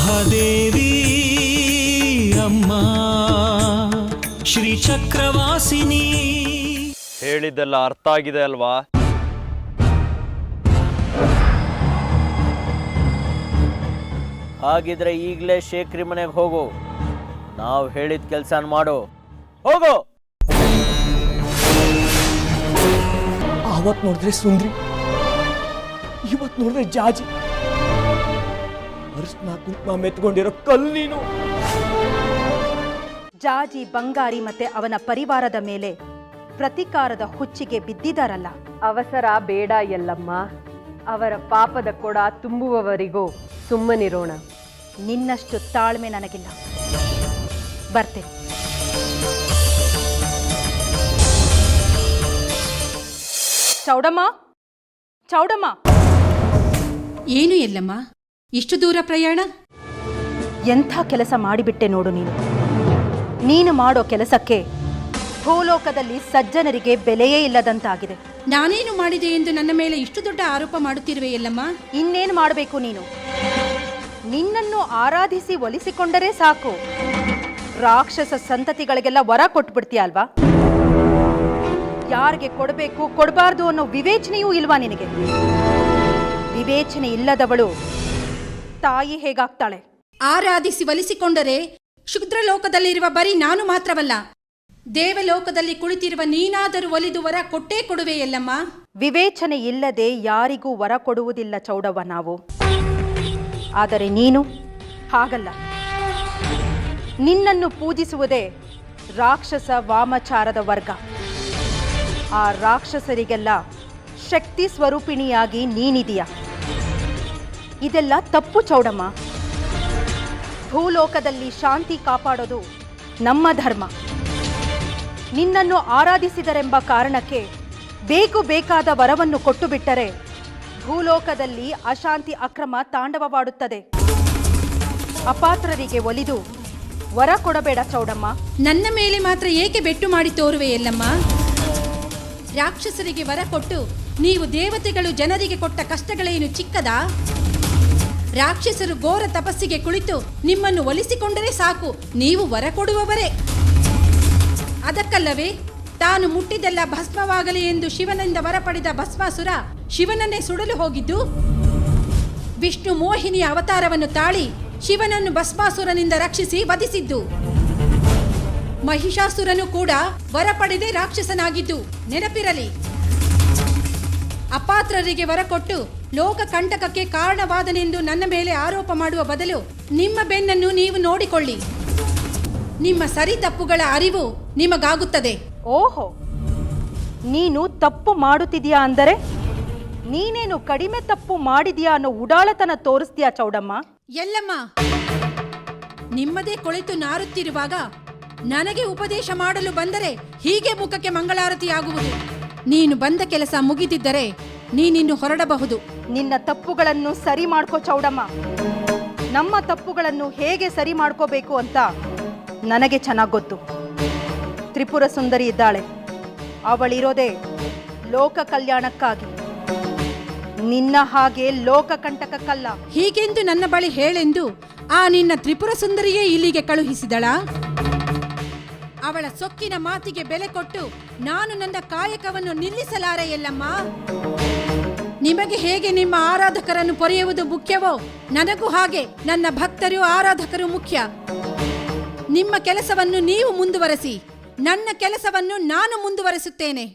ಮಹಾದೇವಿ ಅಮ್ಮ ಶ್ರೀ ಚಕ್ರವಾಸಿನಿ. ಹೇಳಿದ್ದೆಲ್ಲ ಅರ್ಥ ಆಗಿದೆ ಅಲ್ವಾ? ಹಾಗಿದ್ರೆ ಈಗಲೇ ಶೇಖರಿ ಮನೆಗೆ ಹೋಗು. ನಾವು ಹೇಳಿದ ಕೆಲಸ ಮಾಡು. ಹೋಗು. ಆವತ್ತು ನೋಡಿದ್ರೆ ಸುಂದ್ರಿ, ಇವತ್ತು ನೋಡಿದ್ರೆ ಜಾಜಿ. ಅರ್ಶನ ಕುಂಕುಮ ಮೆತ್ಕೊಂಡಿರೋ ಕಲ್ಲು ನೀನು. ಜಾಜಿ ಬಂಗಾರಿ ಮತ್ತೆ ಅವನ ಪರಿವಾರದ ಮೇಲೆ ಪ್ರತಿಕಾರದ ಹುಚ್ಚಿಗೆ ಬಿದ್ದಿದ್ದಾರಲ್ಲ. ಅವಸರ ಬೇಡ ಎಲ್ಲಮ್ಮ. ಅವರ ಪಾಪದ ಕೊಡ ತುಂಬುವವರಿಗೂ ಸುಮ್ಮನಿರೋಣ. ನಿನ್ನಷ್ಟು ತಾಳ್ಮೆ ನನಗಿಲ್ಲ. ಬರ್ತೇನೆ. ಚೌಡಮ್ಮ, ಚೌಡಮ್ಮ. ಏನು ಎಲ್ಲಮ್ಮ, ಇಷ್ಟು ದೂರ ಪ್ರಯಾಣ? ಎಂಥ ಕೆಲಸ ಮಾಡಿಬಿಟ್ಟೆ ನೋಡು ನೀನು. ನೀನು ಮಾಡೋ ಕೆಲಸಕ್ಕೆ ಭೂಲೋಕದಲ್ಲಿ ಸಜ್ಜನರಿಗೆ ಬೆಲೆಯೇ ಇಲ್ಲದಂತಾಗಿದೆ. ನಾನೇನು ಮಾಡಿದೆ ಎಂದು ನನ್ನ ಮೇಲೆ ಇಷ್ಟು ದೊಡ್ಡ ಆರೋಪ ಮಾಡುತ್ತಿರುವೆ ಎಲ್ಲಮ್ಮ? ಇನ್ನೇನು ಮಾಡಬೇಕು ನೀನು? ನಿನ್ನನ್ನು ಆರಾಧಿಸಿ ಒಲಿಸಿಕೊಂಡರೆ ಸಾಕು. ರಾಕ್ಷಸ ಸಂತತಿಗಳಿಗೆಲ್ಲ ವರ ಕೊಟ್ಬಿಡ್ತೀಯ ಅಲ್ವಾ? ಯಾರಿಗೆ ಕೊಡಬೇಕು ಕೊಡಬಾರ್ದು ಅನ್ನೋ ವಿವೇಚನೆಯೂ ಇಲ್ವಾ ನಿನಗೆ? ವಿವೇಚನೆ ಇಲ್ಲದವಳು ತಾಯಿ ಹೇಗಾಗ್ತಾಳೆ? ಆರಾಧಿಸಿ ಒಲಿಸಿಕೊಂಡರೆ ಶುದ್ರಲೋಕದಲ್ಲಿರುವ ಬರೀ ನಾನು ಮಾತ್ರವಲ್ಲ, ದೇವಲೋಕದಲ್ಲಿ ಕುಳಿತಿರುವ ನೀನಾದರೂ ಒಲಿದು ವರ ಕೊಟ್ಟೇ ಕೊಡುವೆ ಎಲ್ಲಮ್ಮ. ವಿವೇಚನೆ ಇಲ್ಲದೆ ಯಾರಿಗೂ ವರ ಕೊಡುವುದಿಲ್ಲ ಚೌಡವ್ವ ನಾವು. ಆದರೆ ನೀನು ಹಾಗಲ್ಲ. ನಿನ್ನನ್ನು ಪೂಜಿಸುವುದೇ ರಾಕ್ಷಸ ವಾಮಚಾರದ ವರ್ಗ. ಆ ರಾಕ್ಷಸರಿಗೆಲ್ಲ ಶಕ್ತಿ ಸ್ವರೂಪಿಣಿಯಾಗಿ ನೀನಿದೀಯ. ಇದೆಲ್ಲ ತಪ್ಪು ಚೌಡಮ್ಮ. ಭೂಲೋಕದಲ್ಲಿ ಶಾಂತಿ ಕಾಪಾಡೋದು ನಮ್ಮ ಧರ್ಮ. ನಿನ್ನನ್ನು ಆರಾಧಿಸಿದರೆಂಬ ಕಾರಣಕ್ಕೆ ಬೇಕಾದ ವರವನ್ನು ಕೊಟ್ಟು ಬಿಟ್ಟರೆ ಭೂಲೋಕದಲ್ಲಿ ಅಶಾಂತಿ ಅಕ್ರಮ ತಾಂಡವವಾಡುತ್ತದೆ. ಅಪಾತ್ರರಿಗೆ ಒಲಿದು ವರ ಕೊಡಬೇಡ ಚೌಡಮ್ಮ. ನನ್ನ ಮೇಲೆ ಮಾತ್ರ ಏಕೆ ಬೆಟ್ಟು ಮಾಡಿ ತೋರುವೆ ಎಲ್ಲಮ್ಮ? ರಾಕ್ಷಸರಿಗೆ ವರ ಕೊಟ್ಟು ನೀವು ದೇವತೆಗಳು ಜನರಿಗೆ ಕೊಟ್ಟ ಕಷ್ಟಗಳೇನು ಚಿಕ್ಕದಾ? ರಾಕ್ಷಸರು ಘೋರ ತಪಸ್ಸಿಗೆ ಕುಳಿತು ನಿಮ್ಮನ್ನು ಒಲಿಸಿಕೊಂಡರೆ ಸಾಕು, ನೀವು ವರ ಕೊಡುವವರೇ. ಅದಕ್ಕಲ್ಲವೇ ತಾನು ಮುಟ್ಟಿದೆಲ್ಲ ಭಸ್ಮವಾಗಲಿ ಎಂದು ಶಿವನಿಂದ ವರ ಪಡೆದ ಭಸ್ಮಾಸುರ ಶಿವನನ್ನೇ ಸುಡಲು ಹೋಗಿದ್ದು. ವಿಷ್ಣು ಮೋಹಿನಿಯ ಅವತಾರವನ್ನು ತಾಳಿ ಶಿವನನ್ನು ಭಸ್ಮಾಸುರನಿಂದ ರಕ್ಷಿಸಿ ವಧಿಸಿದ್ದು. ಮಹಿಷಾಸುರನು ಕೂಡ ವರ ಪಡೆದೇ ರಾಕ್ಷಸನಾಗಿದ್ದು ನೆನಪಿರಲಿ. ಅಪಾತ್ರರಿಗೆ ವರ ಕೊಟ್ಟು ಲೋಕ ಕಂಟಕಕ್ಕೆ ಕಾರಣವಾದನೆಂದು ನನ್ನ ಮೇಲೆ ಆರೋಪ ಮಾಡುವ ಬದಲು ನಿಮ್ಮ ಬೆನ್ನನ್ನು ನೀವು ನೋಡಿಕೊಳ್ಳಿ. ನಿಮ್ಮ ಸರಿ ತಪ್ಪುಗಳ ಅರಿವು ನಿಮಗಾಗುತ್ತದೆ. ಓಹೋ, ನೀನು ತಪ್ಪು ಮಾಡುತ್ತಿದೀಯಾ ಅಂದರೆ ನೀನೇನು ಕಡಿಮೆ ತಪ್ಪು ಮಾಡಿದ್ಯಾ ಅನ್ನೋ ಉಡಾಳತನ ತೋರಿಸ್ತೀಯಾ ಚೌಡಮ್ಮ? ಎಲ್ಲಮ್ಮ, ನಿಮ್ಮದೇ ಕೊಳೆತು ನಾರುತ್ತಿರುವಾಗ ನನಗೆ ಉಪದೇಶ ಮಾಡಲು ಬಂದರೆ ಹೀಗೆ ಮುಖಕ್ಕೆ ಮಂಗಳಾರತಿಯಾಗುವುದು. ನೀನು ಬಂದ ಕೆಲಸ ಮುಗಿದಿದ್ದರೆ ನೀನಿನ್ನು ಹೊರಡಬಹುದು. ನಿನ್ನ ತಪ್ಪುಗಳನ್ನು ಸರಿ ಮಾಡ್ಕೋ ಚೌಡಮ್ಮ. ನಮ್ಮ ತಪ್ಪುಗಳನ್ನು ಹೇಗೆ ಸರಿ ಮಾಡ್ಕೋಬೇಕು ಅಂತ ನನಗೆ ಚೆನ್ನಾಗಿ ಗೊತ್ತು. ತ್ರಿಪುರ ಸುಂದರಿ ಇದ್ದಾಳೆ, ಅವಳಿರೋದೇ ಲೋಕ ಕಲ್ಯಾಣಕ್ಕಾಗಿ, ನಿನ್ನ ಹಾಗೆ ಲೋಕ ಕಂಟಕಕ್ಕಲ್ಲ. ಹೀಗೆಂದು ನನ್ನ ಬಳಿ ಹೇಳೆಂದು ಆ ನಿನ್ನ ತ್ರಿಪುರ ಸುಂದರಿಯೇ ಇಲ್ಲಿಗೆ ಕಳುಹಿಸಿದಳ? ಅವಳ ಸೊಕ್ಕಿನ ಮಾತಿಗೆ ಬೆಲೆ ಕೊಟ್ಟು ನಾನು ನನ್ನ ಕಾಯಕವನ್ನು ನಿಲ್ಲಿಸಲಾರೆ ಎಲ್ಲಮ್ಮ. ನಿಮಗೆ ಹೇಗೆ ನಿಮ್ಮ ಆರಾಧಕರನ್ನು ಪೊರೆಯುವುದು ಮುಖ್ಯವೋ, ನನಗೂ ಹಾಗೆ ನನ್ನ ಭಕ್ತರು ಆರಾಧಕರು ಮುಖ್ಯ. ನಿಮ್ಮ ಕೆಲಸವನ್ನು ನೀವು ಮುಂದುವರೆಸಿ, ನನ್ನ ಕೆಲಸವನ್ನು ನಾನು ಮುಂದುವರೆಸುತ್ತೇನೆ.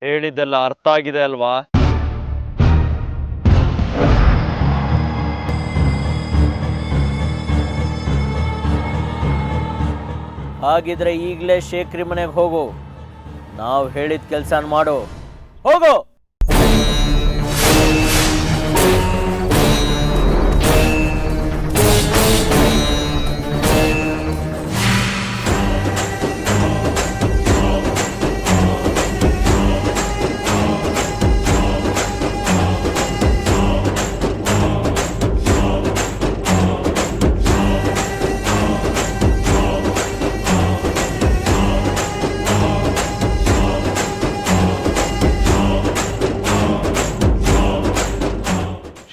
ಹೇಳಿದ್ದೆಲ್ಲ ಅರ್ಥ ಆಗಿದೆ ಅಲ್ವಾ? ಹಾಗಿದ್ರೆ ಈಗಲೇ ಶೇಖ್ರಿ ಮನೆಗೆ ಹೋಗು. ನಾವು ಹೇಳಿದ ಕೆಲಸ ಮಾಡು. ಹೋಗು.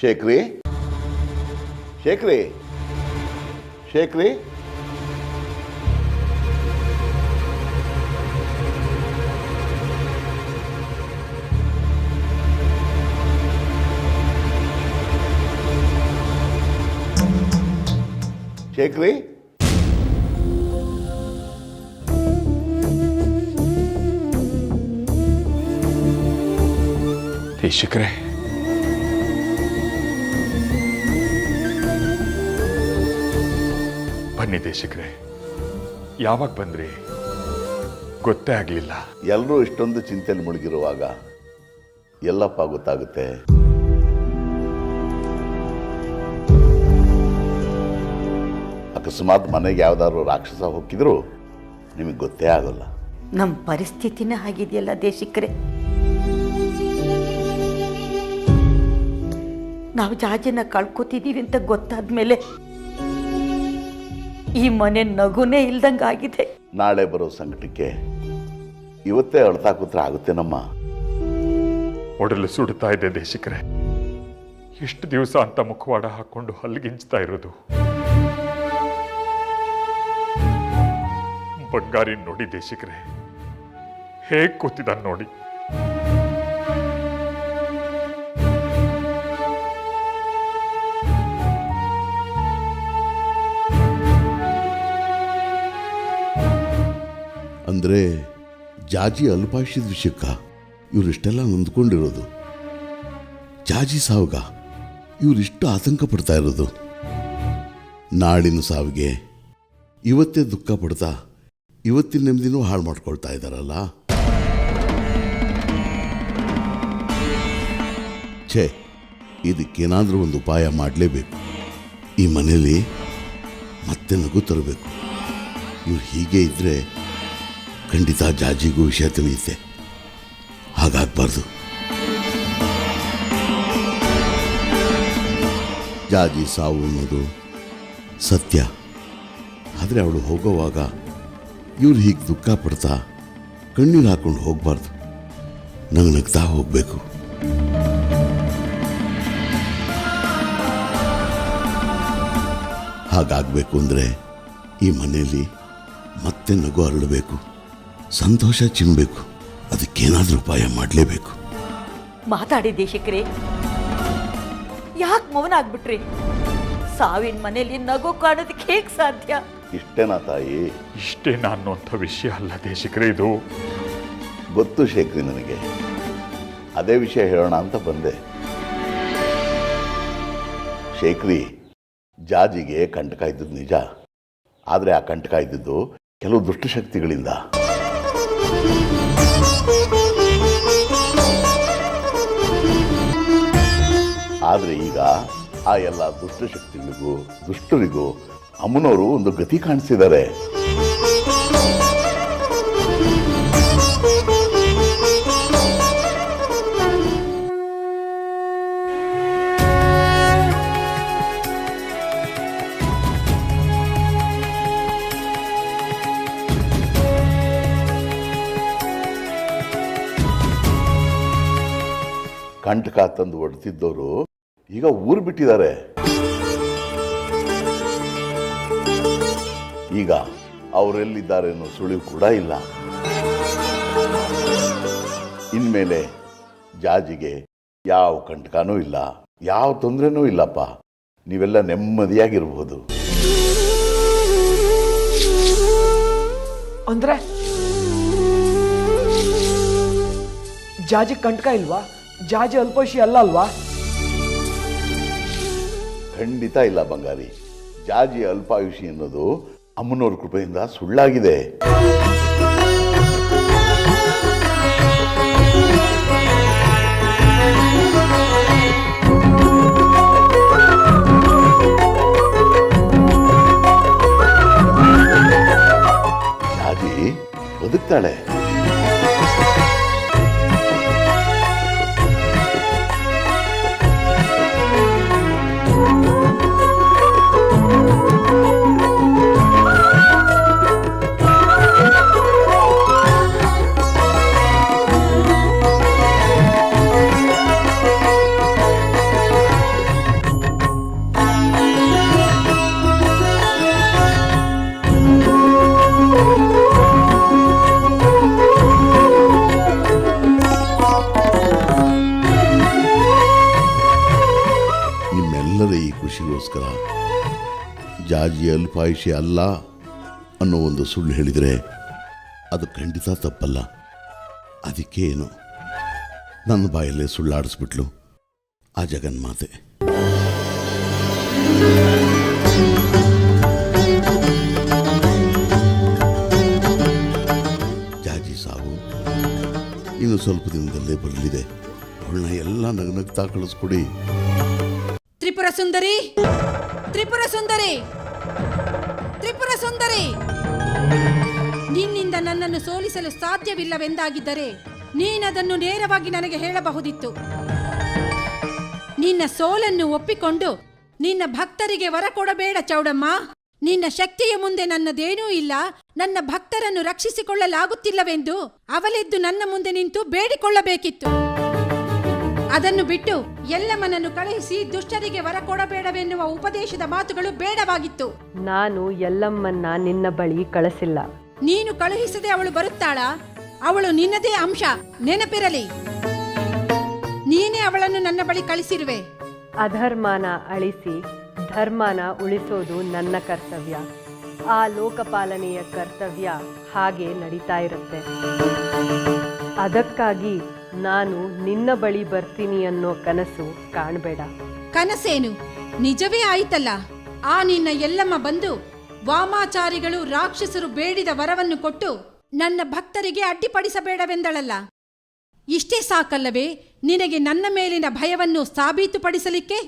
ಶೇಖ್ರಿ, ಶೇಖ್ರಿ, ಶೇಖ್ರಿ, ಶೇಖ್ರಿ, ದೇಶಿಕರೇ, ಬನ್ನಿ ದೇಶಿಕರೇ. ಯಾವಾಗ ಬಂದ್ರಿ? ಗೊತ್ತೇ ಆಗಲಿಲ್ಲ. ಎಲ್ಲರೂ ಇಷ್ಟೊಂದು ಚಿಂತೆಯಲ್ಲಿ ಮುಳುಗಿರುವಾಗ ಎಲ್ಲಪ್ಪ ಗೊತ್ತಾಗುತ್ತೆ? ಅಕಸ್ಮಾತ್ ಮನೆಗೆ ಯಾವ್ದಾದ್ರು ರಾಕ್ಷಸ ಹೋಗಿದ್ರು ನಿಮಗೆ ಗೊತ್ತೇ ಆಗೋಲ್ಲ. ನಮ್ಮ ಪರಿಸ್ಥಿತಿನೇ ಆಗಿದೆಯಲ್ಲ ದೇಶಿಕರೇ. ನಾವು ಜಾಜಿನ ಕಳ್ಕೊತಿದ್ದೀವಿ ಅಂತ ಗೊತ್ತಾದ್ಮೇಲೆ ಈ ಮನೆ ನಗುನೇ ಇಲ್ದಂಗೆ ಆಗಿದೆ. ನಾಳೆ ಬರೋ ಸಂಕಟಕ್ಕೆ ಇವತ್ತೇ ಅಳ್ತಾ ಕೂತ್ರೆ ಆಗುತ್ತೇನಮ್ಮ? ಒಡಲು ಸುಡ್ತಾ ಇದೆ ದೇಶಿಕರೇ. ಎಷ್ಟು ದಿವಸ ಅಂತ ಮುಖವಾಡ ಹಾಕೊಂಡು ಹಲ್ಲಿಗಿಂಚ್ತಾ ಇರೋದು? ಬಂಗಾರಿ ನೋಡಿ ದೇಶಿಕರೇ, ಹೇಗ್ ಕೂತಿದ್ದಾನೆ ನೋಡಿ. ಅಂದರೆ ಜಾಜಿ ಅಲ್ಪಾಯುಷ್ಯದ ವಿಷಯಕ್ಕ ಇವರಿಷ್ಟೆಲ್ಲ ನೊಂದ್ಕೊಂಡಿರೋದು? ಜಾಜಿ ಸಾವುಗ ಇವರಿಷ್ಟು ಆತಂಕ ಪಡ್ತಾ ಇರೋದು? ನಾಳಿನ ಸಾವಿಗೆ ಇವತ್ತೇ ದುಃಖ ಪಡ್ತಾ ಇವತ್ತಿನ ನೆಮ್ಮದಿನೂ ಹಾಳು ಮಾಡ್ಕೊಳ್ತಾ ಇದ್ದಾರಲ್ಲ. ಛೇ, ಇದಕ್ಕೇನಾದರೂ ಒಂದು ಉಪಾಯ ಮಾಡಲೇಬೇಕು. ಈ ಮನೇಲಿ ಮತ್ತೆ ನಗು ತರಬೇಕು. ಇವ್ರು ಹೀಗೆ ಇದ್ರೆ ಖಂಡಿತ ಜಾಜಿಗೂ ವಿಷಯ ತಿಳಿಯುತ್ತೆ. ಹಾಗಾಗಬಾರ್ದು. ಜಾಜಿ ಸಾವು ಅನ್ನೋದು ಸತ್ಯ. ಆದರೆ ಅವಳು ಹೋಗೋವಾಗ ಇವ್ರು ಹೀಗೆ ದುಃಖ ಪಡ್ತಾ ಕಣ್ಣೀರು ಹಾಕೊಂಡು ಹೋಗಬಾರ್ದು. ನಗ್ನಗ್ತಾ ಹೋಗಬೇಕು. ಹಾಗಾಗಬೇಕು ಅಂದರೆ ಈ ಮನೆಯಲ್ಲಿ ಮತ್ತೆ ನಗು ಹರಡಬೇಕು, ಸಂತೋಷ ಚಿಮ್ಮಬೇಕು. ಅದಕ್ಕೇನಾದರೂ ಉಪಾಯ ಮಾಡಲೇಬೇಕು. ಮಾತಾಡಿ ದೇಶಿಕರೇ, ಯಾಕೆ ಮೌನ ಆಗ್ಬಿಟ್ರಿ? ಸಾವಿನ ಮನೇಲಿ ನಗು ಕಾಣೋದಕ್ಕೆ ಹೇಗೆ ಸಾಧ್ಯ? ಇಷ್ಟೇನಾ ತಾಯಿ? ಇಷ್ಟೇನಾ ಅನ್ನೋಂಥ ವಿಷಯ ಅಲ್ಲ ದೇಶಿಕರೇ ಇದು. ಗೊತ್ತು ಶೇಖ್ರಿ, ನನಗೆ ಅದೇ ವಿಷಯ ಹೇಳೋಣ ಅಂತ ಬಂದೆ. ಶೇಖ್ರಿ, ಜಾಜಿಗೆ ಕಂಟಕ ಇದ್ದದ್ದು ನಿಜ. ಆದರೆ ಆ ಕಂಟಕ ಇದ್ದದ್ದು ಕೆಲವು ದುಷ್ಟಶಕ್ತಿಗಳಿಂದ. ಆದರೆ ಈಗ ಆ ಎಲ್ಲ ದುಷ್ಟಶಕ್ತಿಗಳಿಗೂ ದುಷ್ಟರಿಗೂ ಅಮ್ಮನವರು ಒಂದು ಗತಿ ಕಾಣಿಸಿದ್ದಾರೆ. ಕಂಟಕ ತಂದು ಹೊಡೆತಿದ್ದವರು ಈಗ ಊರು ಬಿಟ್ಟಿದ್ದಾರೆ. ಈಗ ಅವರೆಲ್ಲಿದ್ದಾರೆ ಅನ್ನೋ ಸುಳಿವು ಕೂಡ ಇಲ್ಲ. ಇನ್ಮೇಲೆ ಜಾಜಿಗೆ ಯಾವ ಕಂಟಕನೂ ಇಲ್ಲ, ಯಾವ ತೊಂದರೆನೂ ಇಲ್ಲಪ್ಪ. ನೀವೆಲ್ಲ ನೆಮ್ಮದಿಯಾಗಿರ್ಬೋದು. ಅಂದ್ರೆ ಜಾಜಿ ಕಂಟಕ ಇಲ್ವಾ? ಜಾಜಿ ಅಲ್ಪಾಯುಷಿ ಅಲ್ಲ ಅಲ್ವಾ? ಖಂಡಿತ ಇಲ್ಲ ಬಂಗಾರಿ. ಜಾಜಿ ಅಲ್ಪಾಯುಷಿ ಅನ್ನೋದು ಅಮ್ಮನವ್ರ ಕೃಪೆಯಿಂದ ಸುಳ್ಳಾಗಿದೆ. ಜಾಜಿ ಬದುಕ್ತಾಳೆ. ನಿಮ್ಮೆಲ್ಲರ ಈ ಖುಷಿಗೋಸ್ಕರ ಜಾಜಿ ಅಲ್ಪಾಯುಷಿ ಅಲ್ಲ ಅನ್ನೋ ಒಂದು ಸುಳ್ಳು ಹೇಳಿದರೆ ಅದು ಖಂಡಿತ ತಪ್ಪಲ್ಲ. ಅದಕ್ಕೆ ಏನು ನನ್ನ ಬಾಯಲ್ಲೇ ಸುಳ್ಳಾಡಿಸ್ಬಿಟ್ಲು ಆ ಜಗನ್ಮಾತೆ. ಜಾಜಿ ಸಾವು ಇನ್ನು ಸ್ವಲ್ಪ ದಿನದಲ್ಲೇ ಬರಲಿದೆ. ಅವಳನ್ನ ಎಲ್ಲ ನಗ್ನಗ್ತಾ ಕಳಿಸ್ಕೊಡಿ. ತ್ರಿಪುರ ಸುಂದರಿ, ತ್ರಿಪುರ ಸುಂದರಿ, ತ್ರಿಪುರ ಸುಂದರಿ, ನಿನ್ನಿಂದ ನನ್ನನ್ನು ಸೋಲಿಸಲು ಸಾಧ್ಯವಿಲ್ಲವೆಂದಾಗಿದ್ದರೆ ನೀನದನ್ನು ನೇರವಾಗಿ ನನಗೆ ಹೇಳಬಹುದಿತ್ತು. ನಿನ್ನ ಸೋಲನ್ನು ಒಪ್ಪಿಕೊಂಡು ನಿನ್ನ ಭಕ್ತರಿಗೆ ವರ ಕೊಡಬೇಡ ಚೌಡಮ್ಮ. ನಿನ್ನ ಶಕ್ತಿಯ ಮುಂದೆ ನನ್ನದೇನೂ ಇಲ್ಲ, ನನ್ನ ಭಕ್ತರನ್ನು ರಕ್ಷಿಸಿಕೊಳ್ಳಲಾಗುತ್ತಿಲ್ಲವೆಂದು ಅವಳೆದ್ದು ನನ್ನ ಮುಂದೆ ನಿಂತು ಬೇಡಿಕೊಳ್ಳಬೇಕಿತ್ತು. ಅದನ್ನು ಬಿಟ್ಟು ಎಲ್ಲಮ್ಮನನ್ನು ಕಳುಹಿಸಿ ದುಷ್ಟರಿಗೆ ವರ ಕೊಡಬೇಡವೆನ್ನುವ ಉಪದೇಶದ ಮಾತುಗಳು ಬೇಡವಾಗಿತ್ತು. ನಾನು ಎಲ್ಲಮ್ಮನ್ನ ನಿನ್ನ ಬಳಿ ಕಳಿಸಿಲ್ಲ. ನೀನು ಕಳುಹಿಸದೆ ಅವಳು ಬರುತ್ತಾಳಾ? ಅವಳು ನಿನ್ನದೇ ಅಂಶ, ನೆನಪಿರಲಿ. ನೀನೇ ಅವಳನ್ನು ನನ್ನ ಬಳಿ ಕಳಿಸಿರುವೆ. ಅಧರ್ಮನ ಅಳಿಸಿ ಧರ್ಮನ ಉಳಿಸೋದು ನನ್ನ ಕರ್ತವ್ಯ. ಆ ಲೋಕಪಾಲನೆಯ ಕರ್ತವ್ಯ ಹಾಗೆ ನಡೀತಾ ಇರುತ್ತೆ. ಅದಕ್ಕಾಗಿ ನಾನು ನಿನ್ನ ಬಳಿ ಬರ್ತೀನಿ ಅನ್ನೋ ಕನಸು ಕಾಣಬೇಡ. ಕನಸೇನು, ನಿಜವೇ ಆಯಿತಲ್ಲ. ಆ ನಿನ್ನ ಎಲ್ಲಮ್ಮ ಬಂದು ವಾಮಾಚಾರಿಗಳು ರಾಕ್ಷಸರು ಬೇಡಿದ ವರವನ್ನು ಕೊಟ್ಟು ನನ್ನ ಭಕ್ತರಿಗೆ ಅಡ್ಡಿಪಡಿಸಬೇಡವೆಂದಳಲ್ಲ. ಇಷ್ಟೇ ಸಾಕಲ್ಲವೇ ನಿನಗೆ ನನ್ನ ಮೇಲಿನ ಭಯವನ್ನು ಸಾಬೀತುಪಡಿಸಲಿಕ್ಕೆ?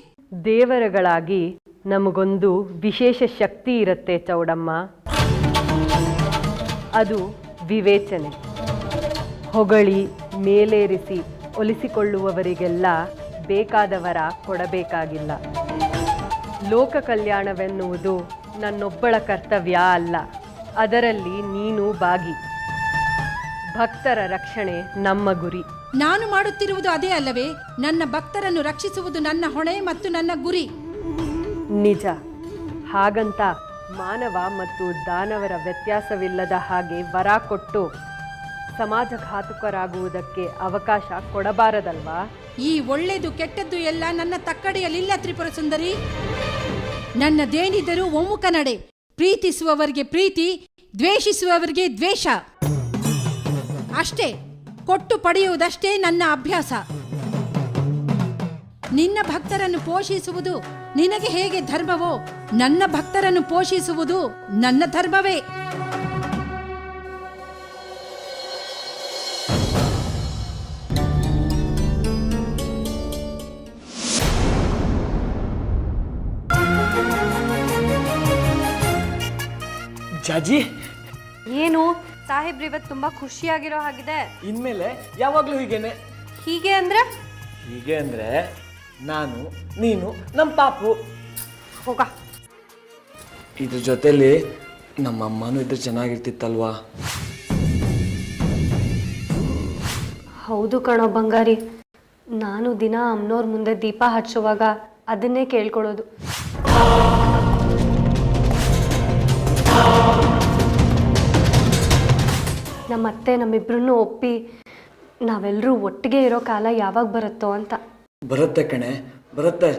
ದೇವರುಗಳಾಗಿ ನಮಗೊಂದು ವಿಶೇಷ ಶಕ್ತಿ ಇರುತ್ತೆ ಚೌಡಮ್ಮ. ಅದು ವಿವೇಚನೆ. ಹೊಗಳಿ ಮೇಲೇರಿಸಿ ಒಲಿಸಿಕೊಳ್ಳುವವರಿಗೆಲ್ಲ ಬೇಕಾದವರ ಕೊಡಬೇಕಾಗಿಲ್ಲ. ಲೋಕ ಕಲ್ಯಾಣವೆನ್ನುವುದು ನನ್ನೊಬ್ಬಳ ಕರ್ತವ್ಯ ಅಲ್ಲ, ಅದರಲ್ಲಿ ನೀನು ಭಾಗಿ. ಭಕ್ತರ ರಕ್ಷಣೆ ನಮ್ಮ ಗುರಿ. ನಾನು ಮಾಡುತ್ತಿರುವುದು ಅದೇ ಅಲ್ಲವೇ? ನನ್ನ ಭಕ್ತರನ್ನು ರಕ್ಷಿಸುವುದು ನನ್ನ ಹೊಣೆ ಮತ್ತು ನನ್ನ ಗುರಿ. ನಿಜ. ಹಾಗಂತ ಮಾನವ ಮತ್ತು ದಾನವರ ವ್ಯತ್ಯಾಸವಿಲ್ಲದ ಹಾಗೆ ವರ ಕೊಟ್ಟು ಸಮಾಜಘಾತುಕರಾಗುವುದಕ್ಕೆ ಅವಕಾಶ ಕೊಡಬಾರದಲ್ವಾ? ಈ ಒಳ್ಳೆಯದು ಕೆಟ್ಟದ್ದು ಎಲ್ಲ ನನ್ನ ತಕ್ಕಡಿಯಲ್ಲಿಲ್ಲ ತ್ರಿಪುರ ಸುಂದರಿ. ನನ್ನದೇನಿದ್ದರೂ ಒಮ್ಮುಖ ನಡೆ. ಪ್ರೀತಿಸುವವರಿಗೆ ಪ್ರೀತಿ, ದ್ವೇಷಿಸುವವರಿಗೆ ದ್ವೇಷ. ಅಷ್ಟೇ. ಕೊಟ್ಟು ಪಡೆಯುವುದಷ್ಟೇ ನನ್ನ ಅಭ್ಯಾಸ. ನಿನ್ನ ಭಕ್ತರನ್ನು ಪೋಷಿಸುವುದು ನಿನಗೆ ಹೇಗೆ ಧರ್ಮವೋ, ನನ್ನ ಭಕ್ತರನ್ನು ಪೋಷಿಸುವುದು ನನ್ನ ಧರ್ಮವೇ. ಜಾಜಿ, ಏನು ಸಾಹೇಬ್ರು ಇವತ್ತು ತುಂಬಾ ಖುಷಿಯಾಗಿರೋ ಹಾಗಿದೆ. ಇನ್ಮೇಲೆ ಯಾವಾಗಲೂ ಹೀಗೇನೆ. ಹೀಗೆ ಅಂದ್ರೆ? ಹೀಗೆ ಅಂದ್ರೆ ನಾನು, ನೀನು, ನಮ್ಮ ಪಾಪು. ಹೋಗ. ಇದ್ರ ಜೊತೆಲಿ ನಮ್ಮ ಅಮ್ಮನೂ ಇದ್ರೆ ಚೆನ್ನಾಗಿರ್ತಿತ್ತಲ್ವಾ? ಹೌದು ಕಣೋ ಬಂಗಾರಿ, ನಾನು ದಿನ ಅಮ್ಮನವ್ರ ಮುಂದೆ ದೀಪ ಹಚ್ಚುವಾಗ ಅದನ್ನೇ ಕೇಳ್ಕೊಳ್ಳೋದು. ನಮ್ಮತ್ತೆ ನಮ್ಮಿಬ್ರನ್ನೂ ಒಪ್ಪಿ ನಾವೆಲ್ಲರೂ ಒಟ್ಟಿಗೆ ಇರೋ ಕಾಲ ಯಾವಾಗ ಬರುತ್ತೋ ಅಂತ. ಬರುತ್ತೆ ಕಣೆ, ಬರುತ್ತೆ.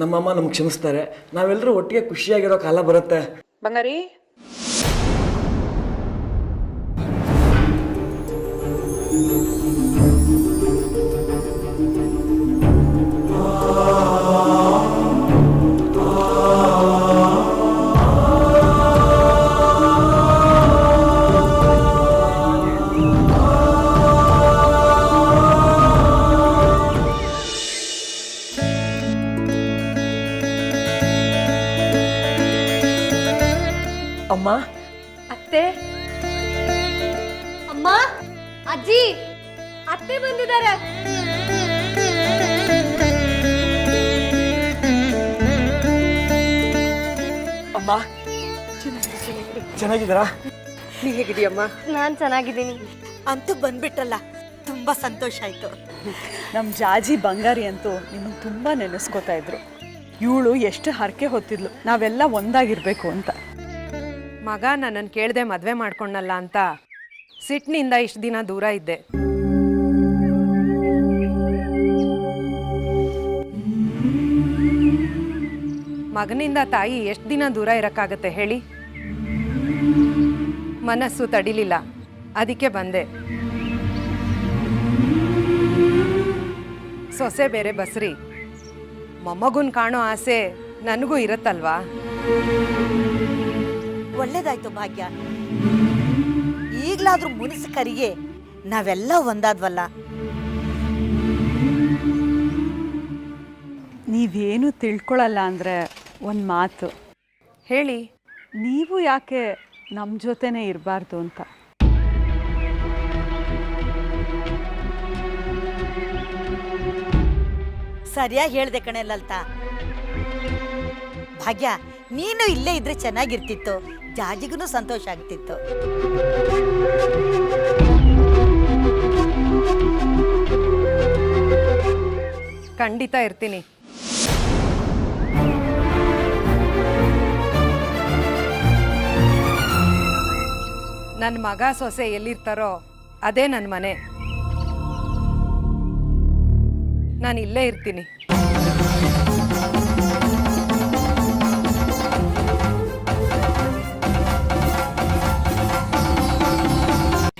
ನಮ್ಮಮ್ಮ ನಮ್ಗೆ ಕ್ಷಮಿಸ್ತಾರೆ. ನಾವೆಲ್ಲರೂ ಒಟ್ಟಿಗೆ ಖುಷಿಯಾಗಿರೋ ಕಾಲ ಬರುತ್ತೆ. ಬಂಗಾರಿ, ಅಮ್ಮ ಅತ್ತೆ, ಅಮ್ಮ, ಅಜ್ಜಿ, ಅತ್ತೆ ಬಂದಿದ್ದಾರೆ. ಅಮ್ಮ ಚೆನ್ನಾಗಿದ್ದೀರಾ? ನೀ ಹೇಗಿದೀಯಮ್ಮ? ನಾನು ಚೆನ್ನಾಗಿದ್ದೀನಿ. ಅಂತೂ ಬಂದ್ಬಿಟ್ರಲ್ಲ, ತುಂಬಾ ಸಂತೋಷ ಆಯ್ತು. ನಮ್ಮ ಜಾಜಿ ಬಂಗಾರಿ ಅಂತೂ ನಿಮ್ಮನ್ನು ತುಂಬ ನೆನೆಸ್ಕೋತಾ ಇದ್ರು. ಇವಳು ಎಷ್ಟು ಹರಕೆ ಹೊತ್ತಿದ್ಲು, ನಾವೆಲ್ಲ ಒಂದಾಗಿರ್ಬೇಕು ಅಂತ. ಮಗ ನನ್ನನ್ನು ಕೇಳದೆ ಮದುವೆ ಮಾಡ್ಕೊಂಡಲ್ಲ ಅಂತ ಸಿಟ್ಟಿನಿಂದ ಇಷ್ಟು ದಿನ ದೂರ ಇದ್ದೆ. ಮಗನಿಂದ ತಾಯಿ ಎಷ್ಟು ದಿನ ದೂರ ಇರೋಕ್ಕಾಗತ್ತೆ ಹೇಳಿ? ಮನಸ್ಸು ತಡಿಲಿಲ್ಲ, ಅದಕ್ಕೆ ಬಂದೆ. ಸೊಸೆ ಬೇರೆ ಬಸ್ರಿ, ಮೊಮ್ಮಗುನ್ ಕಾಣೋ ಆಸೆ ನನಗೂ ಇರತ್ತಲ್ವಾ? ಒಳ್ಳೇದಾಯ್ತು ಭಾಗ್ಯ, ಈಗ್ಲಾದ್ರೂ ಮುನಿಸು ಕರಿಗೆ ನಾವೆಲ್ಲ ಒಂದಾದ್ವಲ್ಲ. ನೀವೇನು ತಿಳ್ಕೊಳ್ಳಲ್ಲ ಅಂದರೆ ಒಂದು ಮಾತು ಹೇಳಿ. ನೀವು ಯಾಕೆ ನಮ್ಮ ಜೊತೆನೇ ಇರಬಾರ್ದು ಅಂತ. ಸರಿಯಾಗಿ ಹೇಳ್ದೆ ಕಣೆ ಲಲಿತಾ. ಭಾಗ್ಯ, ನೀನು ಇಲ್ಲೇ ಇದ್ರೆ ಚೆನ್ನಾಗಿರ್ತಿತ್ತು, ಜಾಜಿಗೂ ಸಂತೋಷ ಆಗ್ತಿತ್ತು. ಖಂಡಿತ ಇರ್ತೀನಿ. ನನ್ನ ಮಗ ಸೊಸೆ ಎಲ್ಲಿರ್ತಾರೋ ಅದೇ ನನ್ನ ಮನೆ. ನಾನು ಇಲ್ಲೇ ಇರ್ತೀನಿ.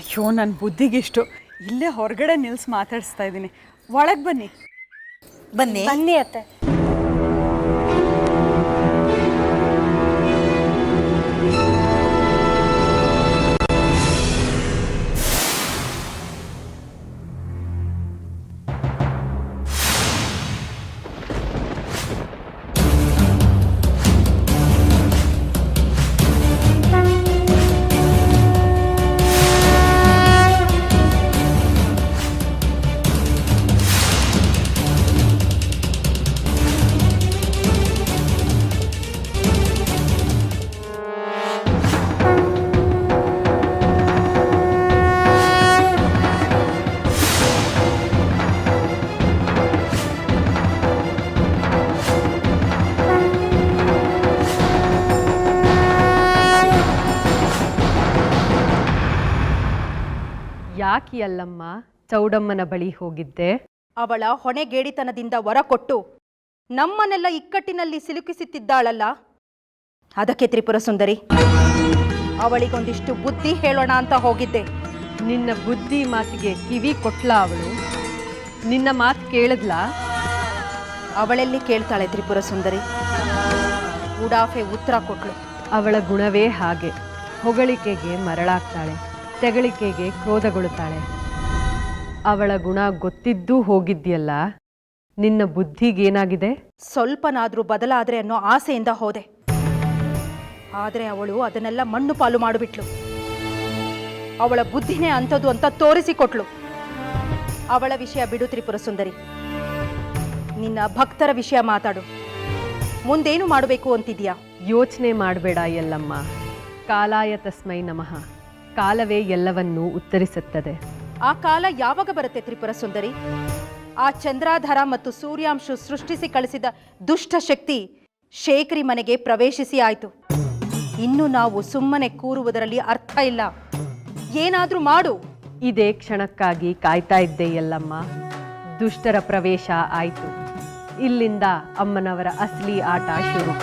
ಅಯ್ಯೋ, ನನ್ನ ಬುದ್ಧಿಗಿಷ್ಟು. ಇಲ್ಲೇ ಹೊರಗಡೆ ನಿಲ್ಸಿ ಮಾತಾಡಿಸ್ತಾ ಇದ್ದೀನಿ, ಒಳಗೆ ಬನ್ನಿ. ಬನ್ನಿ ಬನ್ನಿ ಅತ್ತೆ. ಯಾಕೆ ಅಲ್ಲಮ್ಮ ಚೌಡಮ್ಮನ ಬಳಿ ಹೋಗಿದ್ದೆ? ಅವಳ ಹೊಣೆಗೇಡಿತನದಿಂದ ವರ ಕೊಟ್ಟು ನಮ್ಮನ್ನೆಲ್ಲ ಇಕ್ಕಟ್ಟಿನಲ್ಲಿ ಸಿಲುಕಿಸುತ್ತಿದ್ದಾಳಲ್ಲ, ಅದಕ್ಕೆ ತ್ರಿಪುರ ಸುಂದರಿ ಅವಳಿಗೊಂದಿಷ್ಟು ಬುದ್ಧಿ ಹೇಳೋಣ ಅಂತ ಹೋಗಿದ್ದೆ. ನಿನ್ನ ಬುದ್ಧಿ ಮಾತಿಗೆ ಕಿವಿ ಕೊಟ್ಲಾ ಅವಳು? ನಿನ್ನ ಮಾತು ಕೇಳಿದ್ಲಾ? ಅವಳೆಲ್ಲಿ ಕೇಳ್ತಾಳೆ ತ್ರಿಪುರ ಸುಂದರಿ? ಉಡಾಫೆ ಉತ್ತರ ಕೊಟ್ಲು. ಅವಳ ಗುಣವೇ ಹಾಗೆ. ಹೊಗಳಿಕೆಗೆ ಮರಳಾಗ್ತಾಳೆ, ತೆಗಳಿಕೆಗೆ ಕ್ರೋಧಗೊಳ್ಳುತ್ತಾಳೆ. ಅವಳ ಗುಣ ಗೊತ್ತಿದ್ದೂ ಹೋಗಿದ್ಯಲ್ಲ, ನಿನ್ನ ಬುದ್ಧಿಗೇನಾಗಿದೆ? ಸ್ವಲ್ಪನಾದ್ರೂ ಬದಲಾದ್ರೆ ಅನ್ನೋ ಆಸೆಯಿಂದ ಹೋದೆ. ಆದರೆ ಅವಳು ಅದನ್ನೆಲ್ಲ ಮಣ್ಣು ಪಾಲು ಮಾಡಿಬಿಟ್ಲು. ಅವಳ ಬುದ್ಧಿನೇ ಅಂಥದ್ದು ಅಂತ ತೋರಿಸಿಕೊಟ್ಲು. ಅವಳ ವಿಷಯ ಬಿಡು ತ್ರಿಪುರ ಸುಂದರಿ, ನಿನ್ನ ಭಕ್ತರ ವಿಷಯ ಮಾತಾಡು. ಮುಂದೇನು ಮಾಡಬೇಕು ಅಂತಿದ್ಯಾ? ಯೋಚನೆ ಮಾಡಬೇಡ ಎಲ್ಲಮ್ಮ. ಕಾಲಾಯ ತಸ್ಮೈ ನಮಃ. ಕಾಲವೇ ಎಲ್ಲವನ್ನೂ ಉತ್ತರಿಸುತ್ತದೆ. ಆ ಕಾಲ ಯಾವಾಗ ಬರುತ್ತೆ ತ್ರಿಪುರ ಸುಂದರಿ? ಆ ಚಂದ್ರಾಧಾರ ಮತ್ತು ಸೂರ್ಯಾಂಶು ಸೃಷ್ಟಿಸಿ ಕಳಿಸಿದ ದುಷ್ಟ ಶಕ್ತಿ ಶೇಖರಿ ಮನೆಗೆ ಪ್ರವೇಶಿಸಿ ಆಯಿತು. ಇನ್ನು ನಾವು ಸುಮ್ಮನೆ ಕೂರುವುದರಲ್ಲಿ ಅರ್ಥ ಇಲ್ಲ. ಏನಾದ್ರೂ ಮಾಡು. ಇದೇ ಕ್ಷಣಕ್ಕಾಗಿ ಕಾಯ್ತಾ ಇದ್ದೆ ಎಲ್ಲಮ್ಮ. ದುಷ್ಟರ ಪ್ರವೇಶ ಆಯಿತು. ಇಲ್ಲಿಂದ ಅಮ್ಮನವರ ಅಸಲಿ ಆಟ ಶುರು.